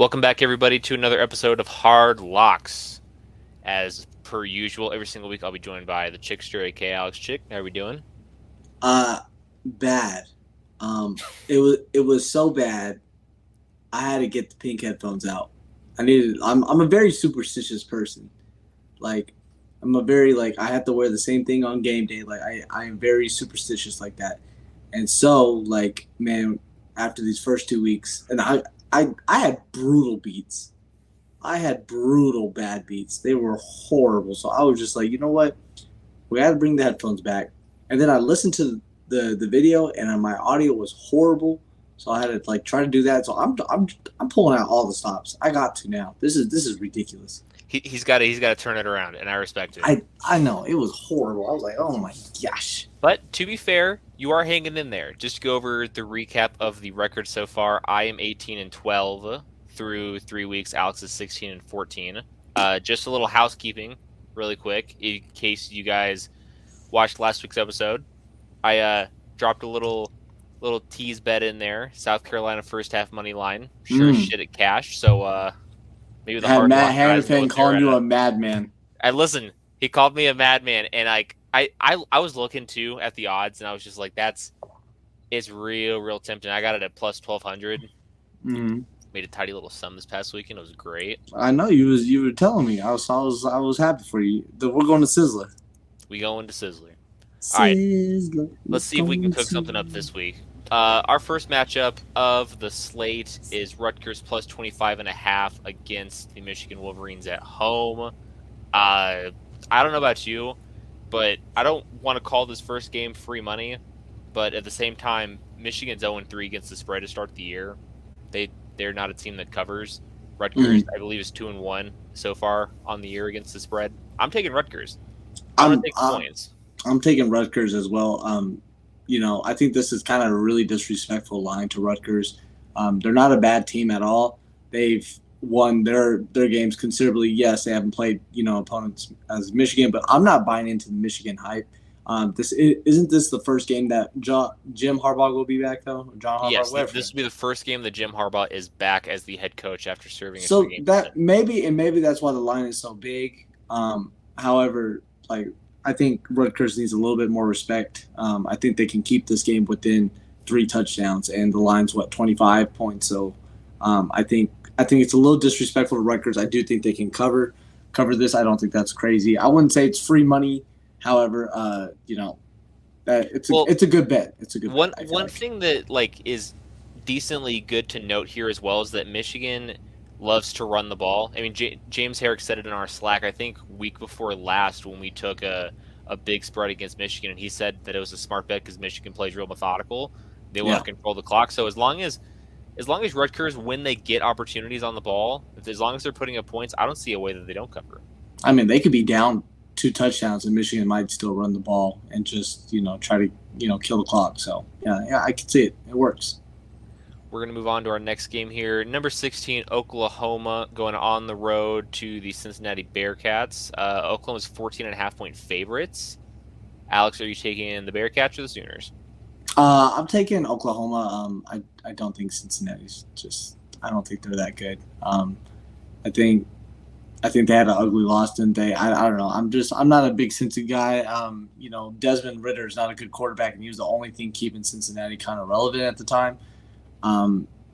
Welcome back, everybody, to another episode of Hard Locks. As per usual, every single week I'll be joined by the Chickster, aka Alex Chick. How are we doing? Bad. It was so bad. I had to get the pink headphones out. I'm a very superstitious person. Like I'm a very like I have to wear the same thing on game day. Like I am very superstitious like that. And so like man, after these first 2 weeks, and I had brutal beats. I had brutal bad beats. They were horrible. So I was just like, you know what? We got to bring the headphones back. And then I listened to the video, and my audio was horrible. So I had to like try to do that. So I'm pulling out all the stops. I got to now. This is ridiculous. He's got to turn it around, and I respect it. I know it was horrible. I was like, oh my gosh. But to be fair, you are hanging in there. Just to go over the recap of the record so far, I am 18-12 through 3 weeks. Alex is 16-14. Just a little housekeeping, really quick, in case you guys watched last week's episode. I dropped a little tease bet in there. South Carolina first half money line. Sure as shit it cashed. So maybe the Had hard Matt luck guys Hannafin calling you a madman. listen. He called me a madman, and I was looking too at the odds, and I was just like, it's real tempting. I got it at plus 1,200. Mm-hmm. Made a tidy little sum this past weekend. It was great. I know you were telling me. I was happy for you. We're going to Sizzler. We go into Sizzler. All right, let's see if we can cook something up this week. Our first matchup of the slate is Rutgers plus 25.5 against the Michigan Wolverines at home. I don't know about you, but I don't want to call this first game free money. But at the same time, Michigan's 0-3 against the spread to start the year. They're not a team that covers. Rutgers, I believe, is 2-1 so far on the year against the spread. I'm taking Rutgers. I'm going to take points. I'm taking Rutgers as well. I think this is kind of a really disrespectful line to Rutgers. They're not a bad team at all. They've won their games considerably. Yes, they haven't played opponents as Michigan, but I'm not buying into the Michigan hype. Isn't this the first game that Jim Harbaugh will be back though? John Harbaugh. Yes, this will be the first game that Jim Harbaugh is back as the head coach after serving. So that maybe that's why the line is so big. However, I think Rutgers needs a little bit more respect. I think they can keep this game within 3 touchdowns, and the line's 25 points. So I think it's a little disrespectful to Rutgers. I do think they can cover this. I don't think that's crazy. I wouldn't say it's free money. However, it's a good bet. It's a good bet. One thing that is decently good to note here as well is that Michigan loves to run the ball. I mean, James Herrick said it in our Slack, I think week before last, when we took a big spread against Michigan, and he said that it was a smart bet because Michigan plays real methodical. They want to control the clock. So as long as Rutgers, when they get opportunities on the ball, as long as they're putting up points, I don't see a way that they don't cover. I mean, they could be down 2 touchdowns, and Michigan might still run the ball and just try to kill the clock. So yeah, I can see it. It works. We're going to move on to our next game here. Number 16, Oklahoma, going on the road to the Cincinnati Bearcats. Oklahoma's 14.5-point favorites. Alex, are you taking the Bearcats or the Sooners? I'm taking Oklahoma. I don't think Cincinnati's I don't think they're that good. I think they had an ugly loss, didn't they? I don't know. I'm not a big Cincy guy. Desmond Ritter is not a good quarterback, and he was the only thing keeping Cincinnati kind of relevant at the time.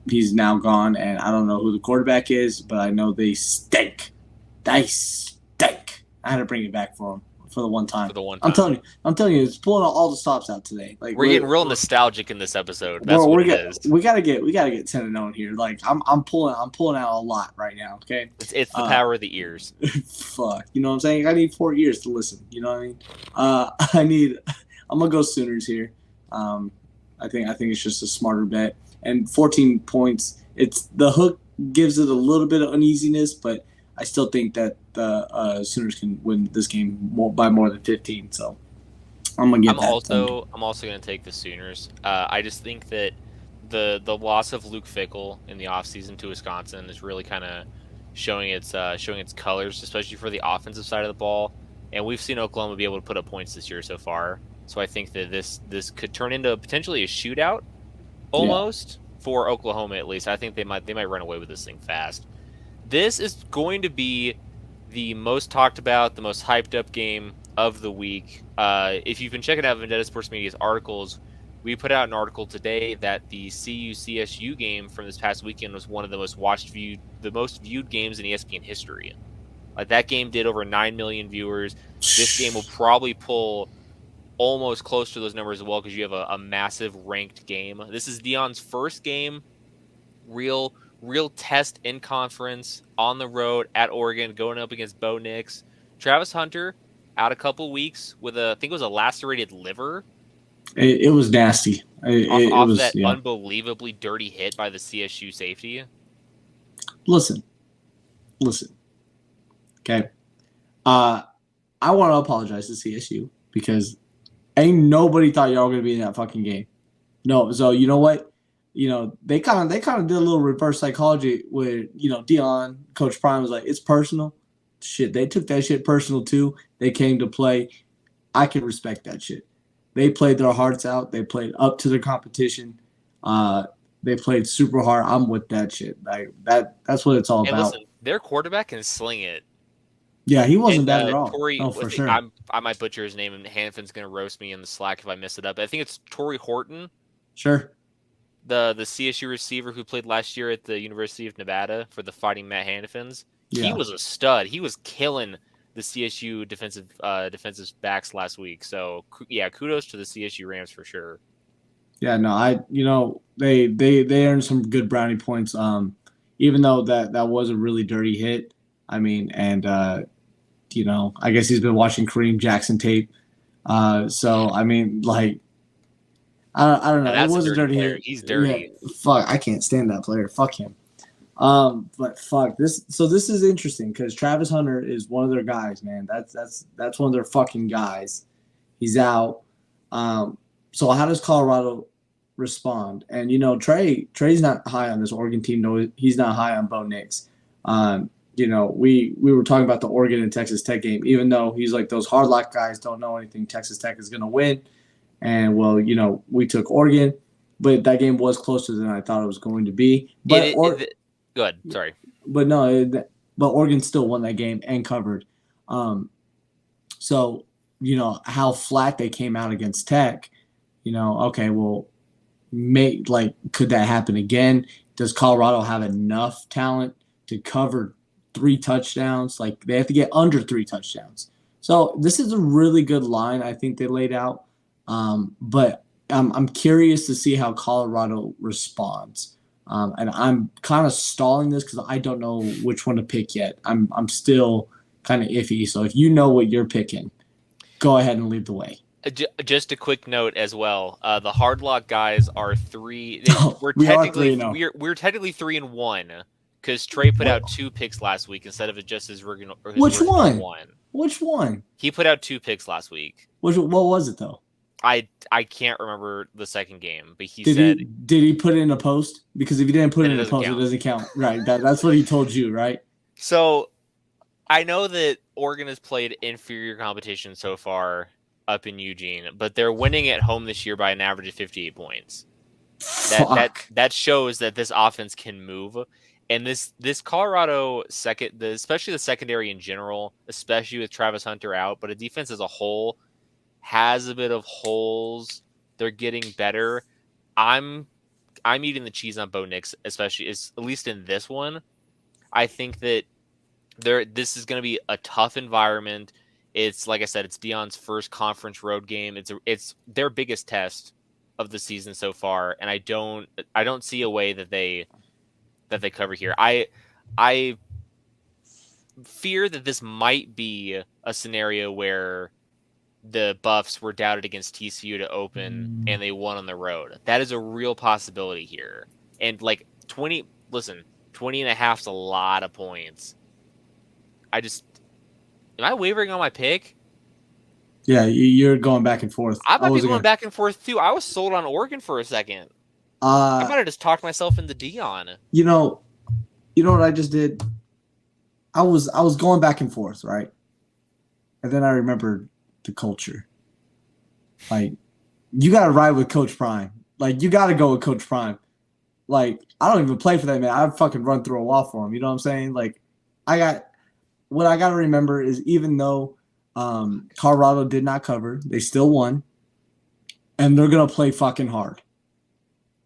He's now gone, and I don't know who the quarterback is, but I know they stink. They stink. I had to bring it back for them for the one time. I'm telling you, it's pulling all the stops out today. We're getting real nostalgic in this episode. That's what it is. We gotta get 10-0 here. I'm pulling out a lot right now. Okay, it's the power of the ears. Fuck, you know what I'm saying? I need 4 ears to listen. You know what I mean? I'm gonna go Sooners here. I think it's just a smarter bet. And 14 points, it's the hook gives it a little bit of uneasiness, but I still think that the Sooners can win this game by more than 15. So I'm gonna get that. I'm also gonna take the Sooners. I just think that the loss of Luke Fickell in the offseason to Wisconsin is really kind of showing its colors, especially for the offensive side of the ball. And we've seen Oklahoma be able to put up points this year so far. So I think that this could turn into potentially a shootout, almost. for Oklahoma at least. I think they might run away with this thing fast. This is going to be the most talked about, the most hyped up game of the week. If you've been checking out Vendetta Sports Media's articles, we put out an article today that the CU-CSU game from this past weekend was one of the most viewed games in ESPN history. Like, that game did over 9 million viewers. This game will probably pull almost close to those numbers as well because you have a massive ranked game. This is Deion's first game, real test in conference on the road at Oregon, going up against Bo Nix. Travis Hunter out a couple weeks with I think it was a lacerated liver. It was nasty. It off was that yeah. Unbelievably dirty hit by the CSU safety. Listen. Okay. I want to apologize to CSU because ain't nobody thought y'all were gonna be in that fucking game. No, so you know what? They kind of did a little reverse psychology where Deion, Coach Prime was like, it's personal. Shit, they took that shit personal too. They came to play. I can respect that shit. They played their hearts out. They played up to their competition. They played super hard. I'm with that shit. Like that's what it's all and about. Listen, their quarterback can sling it. Yeah, he wasn't bad at all. For sure. I might butcher his name, and Hanfin's going to roast me in the Slack if I mess it up. I think it's Torrey Horton. Sure. The CSU receiver who played last year at the University of Nevada for the Fighting Matt Hanifins. Yeah. He was a stud. He was killing the CSU defensive backs last week. So, yeah, kudos to the CSU Rams for sure. Yeah, no, they earned some good brownie points. Even though that was a really dirty hit. I mean, and I guess he's been watching Kareem Jackson tape. So I mean, like, I don't know. It was a dirty hit. He's dirty. Yeah, fuck, I can't stand that player. Fuck him. But fuck this. So this is interesting because Travis Hunter is one of their guys, man. That's one of their fucking guys. He's out. So how does Colorado respond? And Trey's not high on this Oregon team. No, he's not high on Bo Nix. We were talking about the Oregon and Texas Tech game, even though he's like those hard lock guys don't know anything. Texas Tech is going to win. And, well, we took Oregon, but that game was closer than I thought it was going to be. But go ahead. Sorry. But no, but Oregon still won that game and covered. So, how flat they came out against Tech, okay, well, could that happen again? Does Colorado have enough talent to cover 3 touchdowns? Like, they have to get under 3 touchdowns. So this is a really good line I think they laid out. But I'm curious to see how Colorado responds. And I'm kind of stalling this because I don't know which one to pick yet. I'm still kind of iffy. So if you know what you're picking, go ahead and lead the way. Just a quick note as well. The hard lock guys are 3. We're technically 3-1 because Trey put out 2 picks last week instead of just his original. Which one? Which one? He put out 2 picks last week. What was it though? I can't remember the second game, but did he put it in a post? Because if he didn't put it in a post, it doesn't count. Right. That's what he told you, right? So I know that Oregon has played inferior competition so far up in Eugene, but they're winning at home this year by an average of 58 points. That shows that this offense can move. And this Colorado especially the secondary in general, especially with Travis Hunter out, but a defense as a whole has a bit of holes. They're getting better. I'm eating the cheese on Bo Nix, especially at least in this one. I think that this is going to be a tough environment. It's like I said, it's Deion's first conference road game. It's their biggest test of the season so far, and I don't see a way that they cover here. I fear that this might be a scenario where the Buffs were doubted against TCU to open and they won on the road. That is a real possibility here. And 20 and a half is a lot of points. Am I wavering on my pick? Yeah, you're going back and forth. I might be going back and forth too. I was sold on Oregon for a second. I might have just talked myself into Deion. You know what I just did? I was going back and forth, right? And then I remembered the culture. Like, you got to ride with Coach Prime. Like, you got to go with Coach Prime. like I don't even play for that man. I'd fucking run through a wall for him. You know what I'm saying? Like what I got to remember is even though Colorado did not cover, they still won, and they're gonna play fucking hard.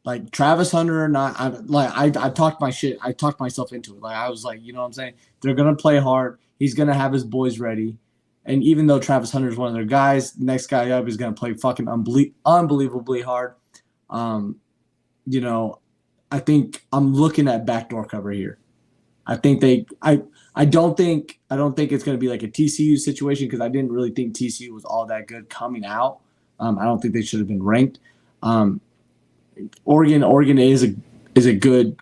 Like Travis Hunter or not, I talked my shit. I talked myself into it. Like I was like, you know what I'm saying? They're gonna play hard. He's gonna have his boys ready. And even though Travis Hunter is one of their guys, the next guy up is gonna play fucking unbelievably hard. Um, you know, I think I'm looking at backdoor cover here. I think I don't think it's going to be like a TCU situation because I didn't really think TCU was all that good coming out. I don't think they should have been ranked. Oregon is a good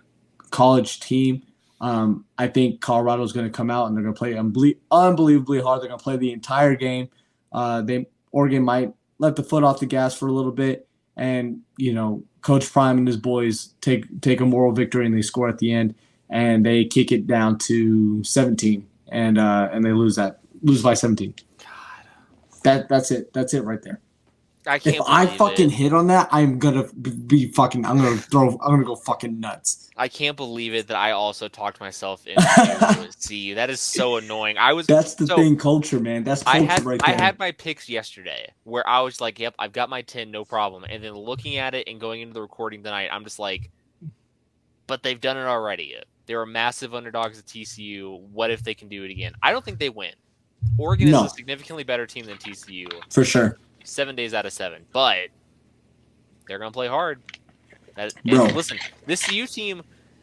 college team. I think Colorado is going to come out and they're going to play unbelievably hard. They're going to play the entire game. Oregon might let the foot off the gas for a little bit, and Coach Prime and his boys take a moral victory and they score at the end, and they kick it down to 17, and they lose by 17. God, that's it. That's it right there. I can't. If I fucking hit on that, I'm gonna go fucking nuts. I can't believe it that I also talked myself into CU. That is so annoying. That's the thing, culture, man. That's culture right there. I had my picks yesterday where I was like, "Yep, I've got my 10, no problem." And then looking at it and going into the recording tonight, I'm just like, "But they've done it already. They were massive underdogs at TCU. What if they can do it again?" I don't think they win. Oregon is a significantly better team than TCU. For sure. 7 days out of 7, but they're going to play hard. Listen, this CU team,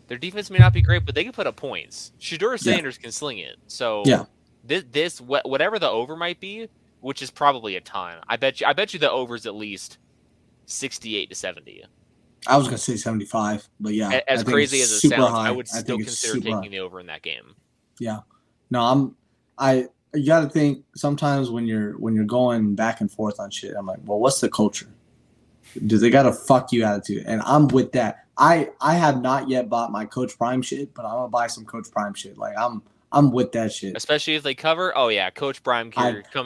their defense may not be great, but they can put up points. Shedeur Sanders can sling it. So whatever the over might be, which is probably a ton. I bet you the over's at least 68 to 70. I was going to say 75, but yeah. As crazy as it sounds, I would still consider taking the over in that game. Yeah. No, you got to think sometimes when you're going back and forth on shit, I'm like, well, what's the culture? Do they got a fuck you attitude? And I'm with that. I have not yet bought my Coach Prime shit, but I'm gonna buy some Coach Prime shit. Like I'm with that shit. Especially if they cover. Oh yeah, Coach Prime coming. I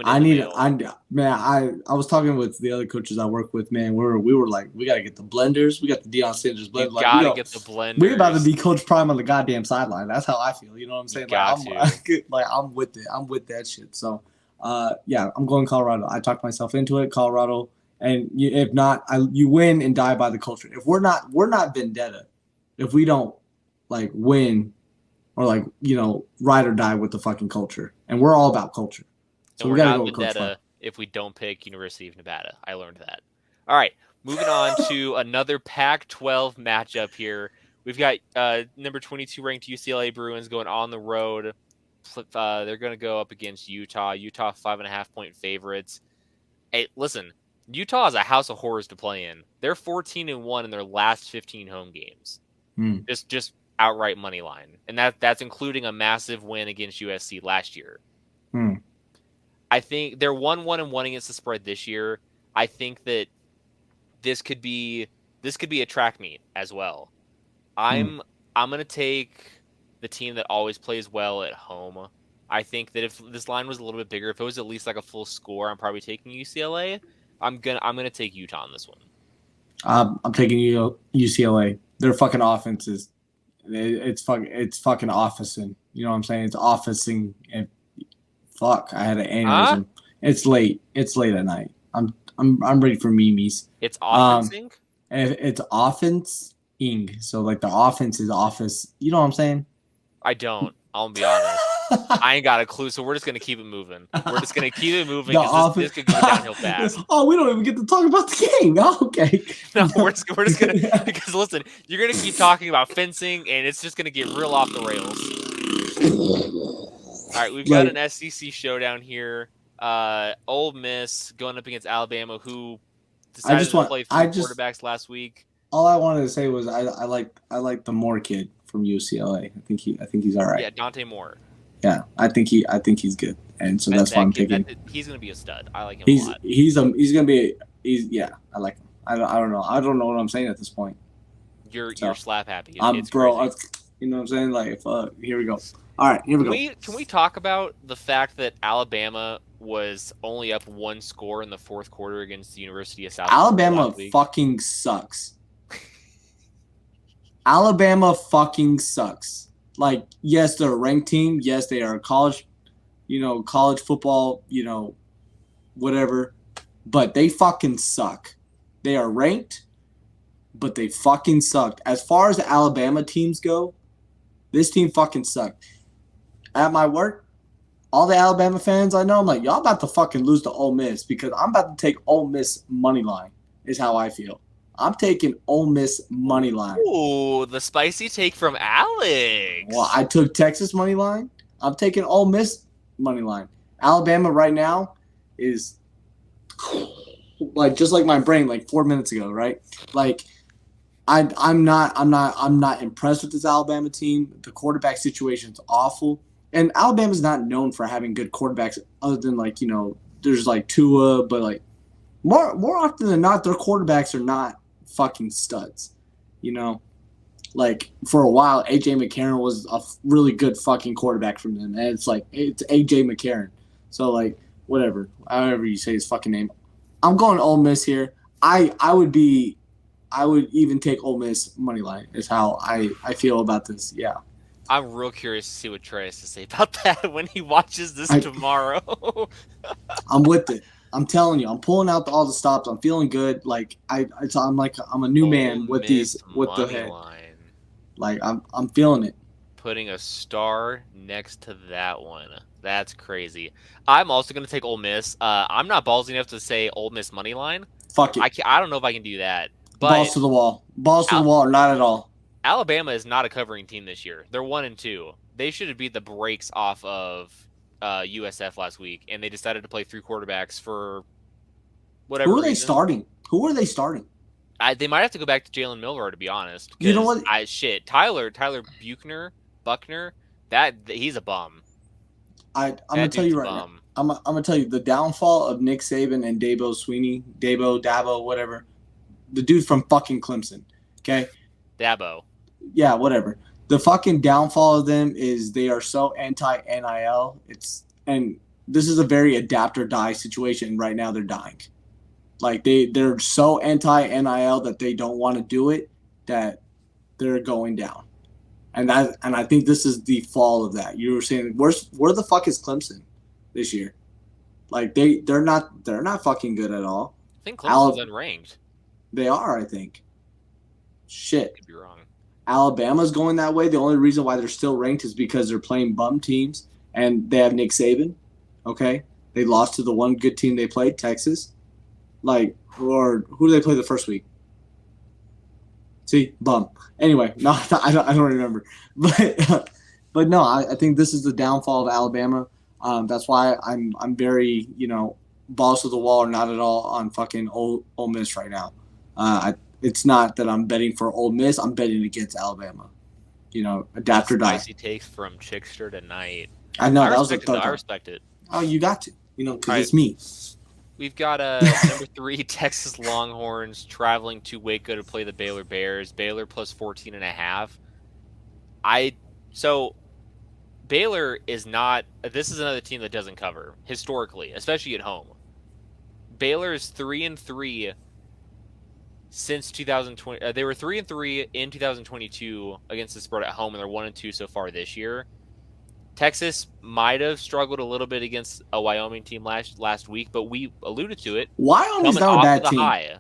was talking with the other coaches I work with. Man, we were like, we gotta get the blenders. We got the Deion Sanders blender. You gotta get the blenders. We're about to be Coach Prime on the goddamn sideline. That's how I feel. You know what I'm saying? I'm with it. I'm with that shit. So, I'm going Colorado. I talked myself into it. Colorado. And if not, you win and die by the culture. If we're not vendetta. If we don't win or ride or die with the fucking culture, and we're all about culture. So we gotta go with vendetta if we don't pick University of Nevada. I learned that. All right, moving on to another Pac-12 matchup here. We've got number 22 ranked UCLA Bruins going on the road. They're going to go up against Utah. Utah 5.5-point favorites. Hey, listen. Utah is a house of horrors to play in. They're 14-1 in their last 15 home games. Just outright money line, and that's including a massive win against USC last year. I think they're 1-1 against the spread this year. I think that this could be a track meet as well. I'm gonna take the team that always plays well at home. I think that if this line was a little bit bigger, if it was at least like a full score, I'm probably taking UCLA. I'm gonna take Utah on this one. I'm taking UCLA. Their fucking offense is it's fucking officing. You know what I'm saying? It's officing. And fuck, I had an aneurysm. It's late. It's late at night. I'm ready for memes. It's offensing. It's offensing. So the offense is office. You know what I'm saying? I don't. I'll be honest. I ain't got a clue, so we're just gonna keep it moving. We're just gonna keep it moving because this could go downhill fast. Oh, we don't even get to talk about the game. Oh, okay. No, we're just gonna because listen, you're gonna keep talking about fencing, and it's just gonna get real off the rails. All right, we've got an SEC showdown here. Ole Miss going up against Alabama, who decided to play three quarterbacks last week. All I wanted to say was I like the Moore kid from UCLA. I think he's all right. Yeah, Dante Moore. Yeah, I think he's good, and so that's why I'm picking. He's gonna be a stud. I like him a lot. He's gonna be. I like him. I don't know. I don't know what I'm saying at this point. You're slap happy. You know what I'm saying? Here we go. All right, here we go. Can we talk about the fact that Alabama was only up one score in the fourth quarter against the University of South Carolina? Alabama fucking sucks. Alabama fucking sucks. Like, yes, they're a ranked team. Yes, they are a college, college football, whatever. But they fucking suck. They are ranked, but they fucking suck. As far as the Alabama teams go, this team fucking sucked. At my work, all the Alabama fans I know, I'm like, y'all about to fucking lose to Ole Miss because I'm about to take Ole Miss money line, is how I feel. I'm taking Ole Miss money line. Ooh, the spicy take from Alex. Well, I took Texas money line. I'm taking Ole Miss money line. Alabama right now is like just like my brain like 4 minutes ago, right? Like I'm not impressed with this Alabama team. The quarterback situation is awful. And Alabama's not known for having good quarterbacks other than there's like Tua, but like more often than not, their quarterbacks are not fucking studs. Like for a while, AJ McCarron was a really good fucking quarterback from them, and it's AJ McCarron. So like whatever, however you say his fucking name, I'm going Ole Miss here. I would even take Ole Miss money line is how I feel about this. Yeah. I'm real curious to see what Trey has to say about that when he watches this tomorrow. I'm with it. I'm telling you, I'm pulling out all the stops. I'm feeling good. Like I'm a new man with the head. Line. Like I'm feeling it. Putting a star next to that one. That's crazy. I'm also going to take Ole Miss. I'm not ballsy enough to say Ole Miss money line. Fuck it. I don't know if I can do that. But balls to the wall. Balls to the wall, not at all. Alabama is not a covering team this year. They're 1-2. They should have beat the brakes off of USF last week, and they decided to play 3 quarterbacks for whatever. Who are they starting? They might have to go back to Jalen Milroe, to be honest. You know what? Tyler Buchner, he's a bum. I'm gonna tell you right now. I'm gonna tell you the downfall of Nick Saban and Dabo, whatever. The dude from fucking Clemson. Okay. Dabo. Yeah, whatever. The fucking downfall of them is they are so anti-NIL. And this is a very adapt or die situation. Right now, they're dying. Like they're so anti-NIL that they don't want to do it that they're going down. And I think this is the fall of that. You were saying where the fuck is Clemson this year? Like they're not fucking good at all. I think Clemson's unranked. They are, I think. Shit. Could be wrong. Alabama's going that way. The only reason why they're still ranked is because they're playing bum teams and they have Nick Saban. Okay? They lost to the one good team they played, Texas. Or who did they play the first week? See? Bum. Anyway, no, I don't remember. But no, I think this is the downfall of Alabama. That's why I'm very, balls to the wall or not at all on fucking Ole Miss right now. It's not that I'm betting for Ole Miss. I'm betting against Alabama. Adapt or die. Spicy takes from Chickster tonight. I know. That was the third time. I respect it. Oh, you got to. Because it's me. We've got number 3 Texas Longhorns traveling to Waco to play the Baylor Bears. Baylor plus 14.5. So Baylor is not. This is another team that doesn't cover historically, especially at home. Baylor is 3-3 since 2020. They were 3-3 in 2022 against the spread at home, and they're 1-2 so far this year. Texas might have struggled a little bit against a Wyoming team last week, but we alluded to it. Wyoming's not a bad team.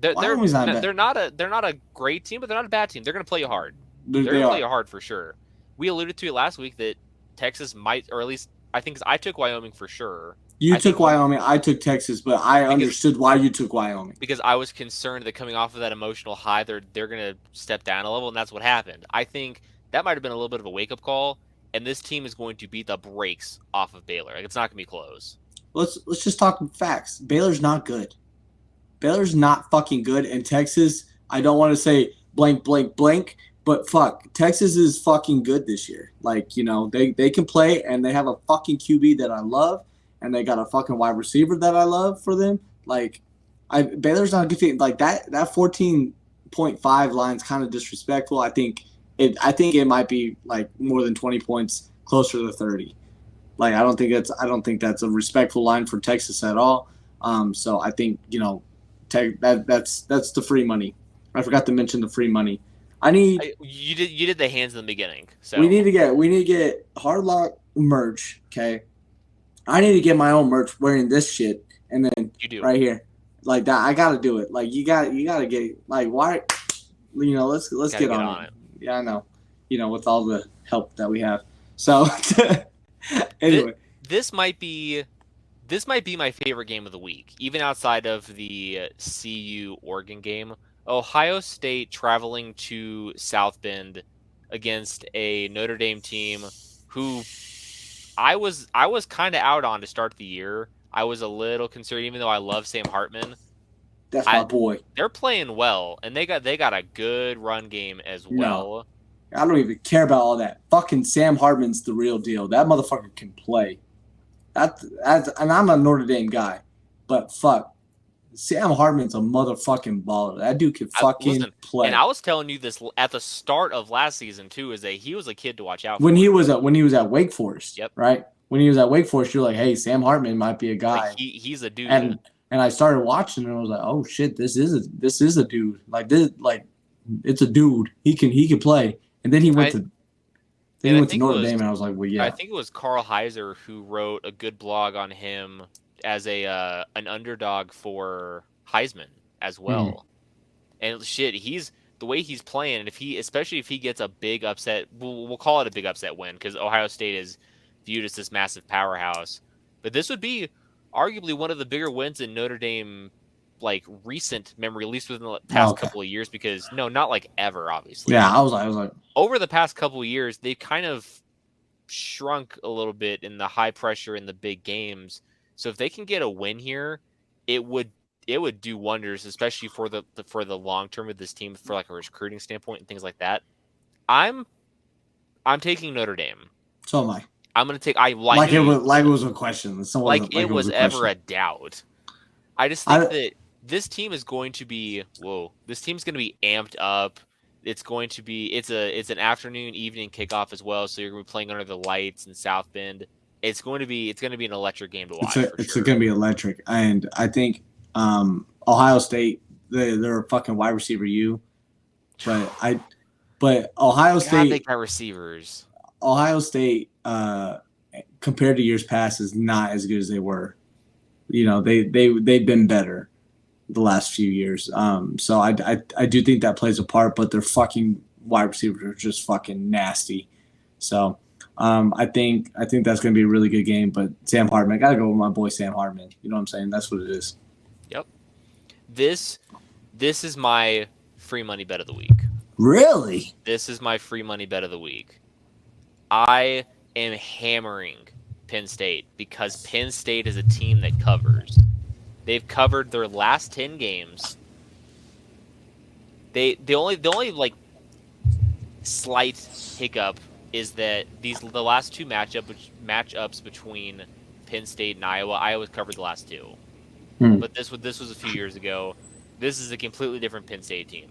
They're not a great team, but they're not a bad team. They're going to play you hard. They're going to play you hard for sure. We alluded to it last week that Texas might, or at least I think I took Wyoming for sure. You took Wyoming. I took Texas, but I understood why you took Wyoming. Because I was concerned that coming off of that emotional high, they're going to step down a level, and that's what happened. I think that might have been a little bit of a wake-up call, and this team is going to beat the brakes off of Baylor. Like, it's not going to be close. Let's just talk facts. Baylor's not good. Baylor's not fucking good, and Texas, I don't want to say blank, blank, blank, but fuck, Texas is fucking good this year. Like, they can play, and they have a fucking QB that I love, and they got a fucking wide receiver that I love for them. Like, Baylor's not a good team. Like, that 14.5 line is kind of disrespectful. I think it might be like more than 20 points, closer to 30. Like, I don't think that's a respectful line for Texas at all. So I think that's the free money. I forgot to mention the free money. I need. You did the hands in the beginning, so We need to get Hard Lock merch. Okay. I need to get my own merch wearing this shit, and then you do. right here, like that. I gotta do it. Like you gotta get like why, let's get on it. Yeah, I know. With all the help that we have. So anyway, this might be my favorite game of the week, even outside of the CU Oregon game. Ohio State traveling to South Bend against a Notre Dame team who I was kind of out on to start the year. I was a little concerned, even though I love Sam Hartman. that's my boy. They're playing well, and they got a good run game as well. I don't even care about all that. Fucking Sam Hartman's the real deal. That motherfucker can play. And I'm a Notre Dame guy, but fuck, Sam Hartman's a motherfucking baller. That dude can fucking play. And I was telling you this at the start of last season too, is that he was a kid to watch out for. When he was at Wake Forest, yep. Right? When he was at Wake Forest, you're like, hey, Sam Hartman might be a guy. Like he's a dude. And I started watching, and I was like, oh shit, this is a dude. Like this, it's a dude. He can play. And then he went to Notre Dame, and I was like, well, yeah. I think it was Carl Heiser who wrote a good blog on him as an underdog for Heisman as well. And shit, the way he's playing, and especially if he gets a big upset, we'll call it a big upset win because Ohio State is viewed as this massive powerhouse. But this would be arguably one of the bigger wins in Notre Dame recent memory, at least within the past couple of years, because not like ever, obviously. Yeah, I was like over the past couple of years, they've kind of shrunk a little bit in the high pressure in the big games. So if they can get a win here, it would do wonders, especially for the long term of this team, for a recruiting standpoint and things like that. I'm taking Notre Dame. So am I. I'm gonna take. It was a question. It was ever a doubt. I just think that this team is going to be This team's going to be amped up. It's going to be it's an afternoon, evening kickoff as well. So you're going to be playing under the lights in South Bend. It's going to be an electric game to watch. It's going to be electric, and I think Ohio State they're a fucking wide receiver but Ohio State they got receivers. Ohio State compared to years past is not as good as they were. They've been better the last few years. So I do think that plays a part, but their fucking wide receivers are just fucking nasty. So I think that's going to be a really good game. But Sam Hartman, I got to go with my boy Sam Hartman. You know what I'm saying? That's what it is. Yep. This is my free money bet of the week. Really? This is my free money bet of the week. I am hammering Penn State because Penn State is a team that covers. They've covered their last 10 games. The only slight hiccup is that the last two matchups between Penn State and Iowa covered the last two. But this was a few years ago. This is a completely different Penn State team.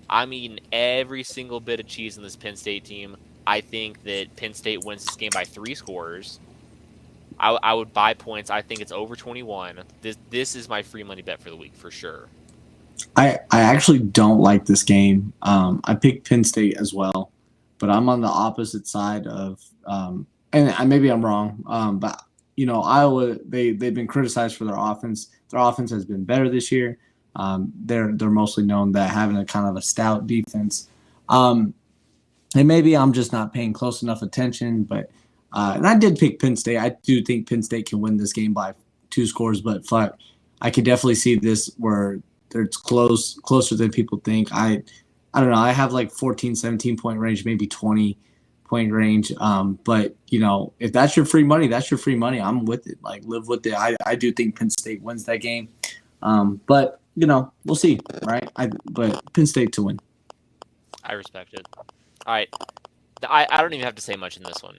I'm eating every single bit of cheese in this Penn State team. I think that Penn State wins this game by 3 scores. I would buy points. I think it's over 21. This is my free money bet for the week for sure. I actually don't like this game. I picked Penn State as well, but I'm on the opposite side of and maybe I'm wrong. But Iowa they've been criticized for their offense. Their offense has been better this year. They're mostly known that having a kind of a stout defense. And maybe I'm just not paying close enough attention, but and I did pick Penn State. I do think Penn State can win this game by 2 scores, but fuck, I could definitely see this where it's closer than people think. I don't know. I have 14, 17 point range, maybe 20 point range. But if that's your free money, that's your free money. I'm with it. Live with it. I do think Penn State wins that game. But we'll see, right? But Penn State to win. I respect it. All right. I don't even have to say much in this one.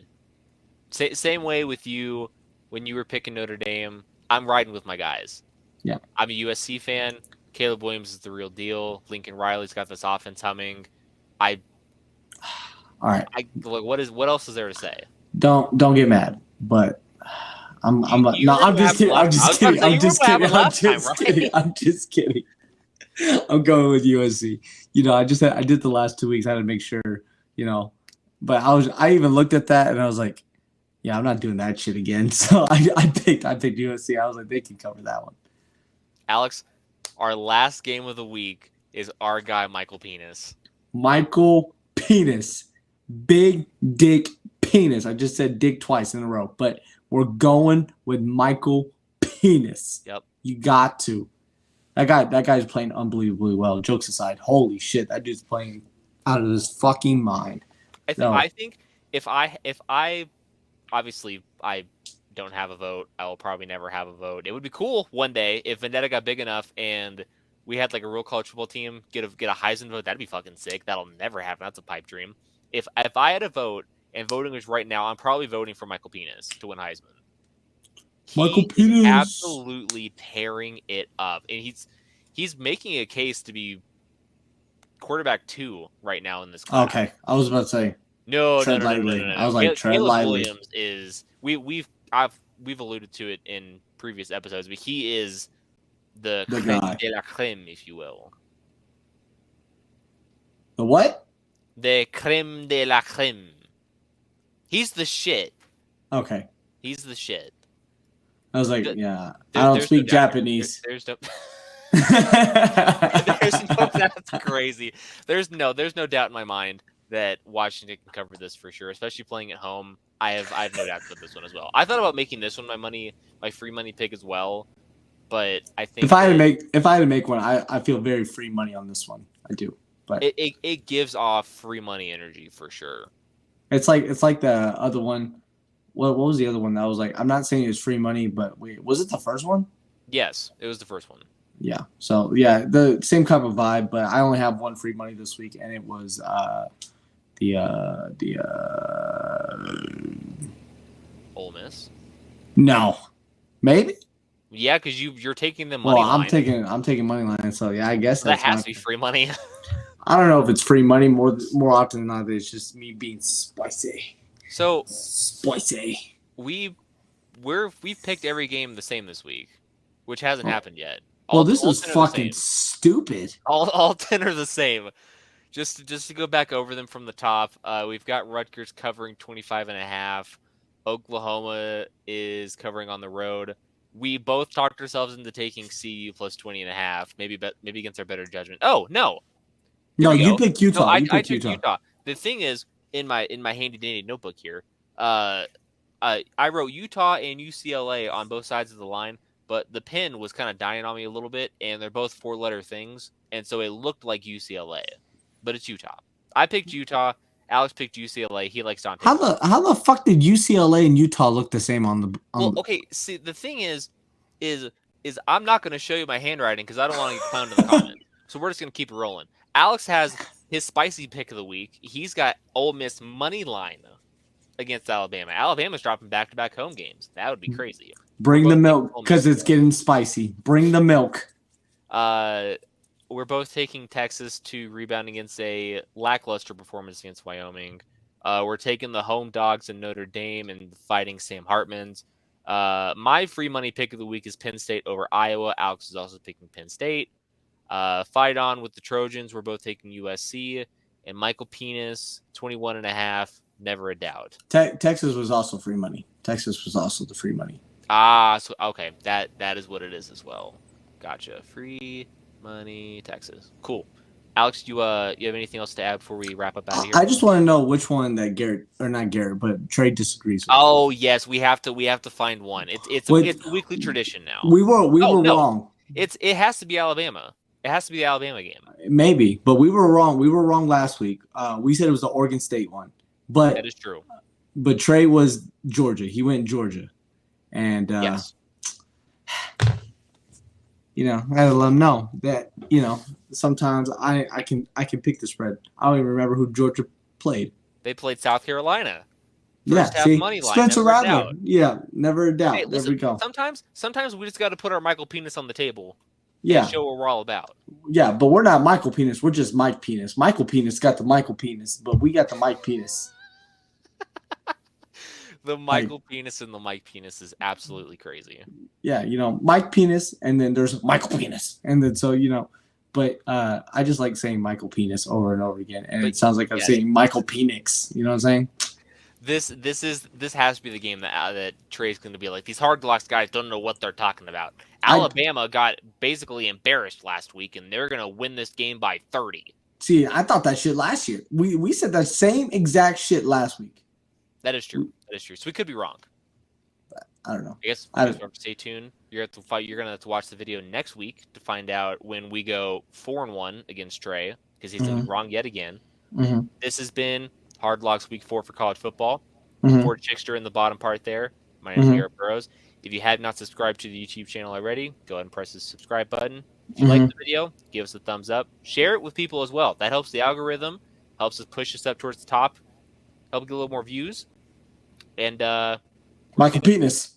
Same way with you when you were picking Notre Dame. I'm riding with my guys. Yeah. I'm a USC fan. Caleb Williams is the real deal. Lincoln Riley's got this offense humming. All right. What else is there to say? Don't get mad, but I'm just kidding. I'm just kidding. I'm going with USC. I did the last 2 weeks. I had to make sure, but I even looked at that and I was like, yeah, I'm not doing that shit again. So I picked USC. I was like, they can cover that one. Alex, our last game of the week is our guy Michael Penis. Michael Penis. Big dick penis. I just said dick twice in a row, but we're going with Michael Penis. Yep. You got to. That guy's playing unbelievably well. Jokes aside, holy shit, that dude's playing out of his fucking mind. I think if I obviously I don't have a vote, I will probably never have a vote. It would be cool one day if Vendetta got big enough and we had like a real college football team get a Heisman vote. That'd be fucking sick. That'll never happen. That's a pipe dream. If I had a vote and voting was right now, I'm probably voting for Michael Penis to win Heisman. Michael He Penis is absolutely tearing it up, and he's making a case to be quarterback 2 right now in this class. Okay, I was about to say tread lightly. I was like, tread lightly. Williams is we've alluded to it in previous episodes, but he is the creme guy. de la creme, if you will. The what? The creme de la creme. He's the shit. Okay. He's the shit. I was like, yeah. I don't speak Japanese. There's no. That's crazy. There's no doubt in my mind that Washington can cover this for sure, especially playing at home. I have no doubt about this one as well. I thought about making this one my free money pick as well, but I think if I had to make one, I feel very free money on this one. I do, but it gives off free money energy for sure. It's like the other one. What was the other one that was like? I'm not saying it's free money, but wait, was it the first one? Yes, it was the first one. Yeah. So yeah, the same type of vibe, but I only have one free money this week, and it was Ole Miss. No, maybe. Yeah, because you're taking the money. Well, I'm taking money line, so yeah, I guess that has to be free money. I don't know if it's free money more often than not. It's just me being spicy. So spicy. We've picked every game the same this week, which hasn't happened yet. This is fucking stupid. All 10 are the same. Just to go back over them from the top, we've got Rutgers covering 25.5. Oklahoma is covering on the road. We both talked ourselves into taking CU plus 20.5. Maybe against our better judgment. Oh no. No, you picked Utah. No, I took Utah. The thing is, in my handy dandy notebook here, I wrote Utah and UCLA on both sides of the line, but the pen was kind of dying on me a little bit, and they're both 4-letter things, and so it looked like UCLA, but it's Utah. I picked Utah. Alex picked UCLA. He likes Dante. How the fuck did UCLA and Utah look the same on the? Well, okay. See, the thing is I'm not going to show you my handwriting because I don't want to get clowned in the comments. So we're just going to keep it rolling. Alex has his spicy pick of the week. He's got Ole Miss money line against Alabama. Alabama's dropping back-to-back home games. That would be crazy. Bring the milk because it's getting spicy. Bring the milk. We're both taking Texas to rebound against a lackluster performance against Wyoming. We're taking the home dogs in Notre Dame and fighting Sam Hartman's. My free money pick of the week is Penn State over Iowa. Alex is also picking Penn State. Fight on with the Trojans. We're both taking USC. And Michael Penis, 21.5. Never a doubt. Texas was also free money. Texas was also the free money. So okay, that is what it is as well. Gotcha. Free money, Texas. Cool. Alex, you have anything else to add before we wrap up out of here? I just want to know which one that Garrett, or not Garrett, but Trey disagrees with. Oh yes, we have to find one. It's a weekly tradition now. We were wrong. It has to be Alabama. It has to be the Alabama game. Maybe, but we were wrong. We were wrong last week. We said it was the Oregon State one, but that is true. But Trey was Georgia. He went Georgia, and yes. I had to let him know that sometimes I can pick the spread. I don't even remember who Georgia played. They played South Carolina. First half money line. Spencer Rattler. Yeah, never a doubt. Hey, listen, there we go. Sometimes we just got to put our Michael Penis on the table. Yeah. And show what we're all about. Yeah, but we're not Michael Penis. We're just Mike Penis. Michael Penis got the Michael Penis, but we got the Mike Penis. The Michael Penis and the Mike Penis is absolutely crazy. Yeah, Mike Penis, and then there's Michael Penis, and then so but I just like saying Michael Penis over and over again, and But it sounds like I'm yes. saying Michael Penix. You know what I'm saying? This has to be the game that Trey's going to be like, these Hard Knocks guys don't know what they're talking about. Alabama got basically embarrassed last week, and they're going to win this game by 30. See, I thought that shit last year. We said the same exact shit last week. That is true. That is true. So we could be wrong. I don't know. I guess we'll have to stay tuned. You're going to have to watch the video next week to find out when we go 4-1 against Trey, because he's going to be wrong yet again. Mm-hmm. This has been Hard Knocks Week 4 for college football. Ford Chickster in the bottom part there. My name is Garrett Burrows. If you have not subscribed to the YouTube channel already, go ahead and press the subscribe button. If you like the video, give us a thumbs up. Share it with people as well. That helps the algorithm, helps us push us up towards the top, help get a little more views. And Michael Penis.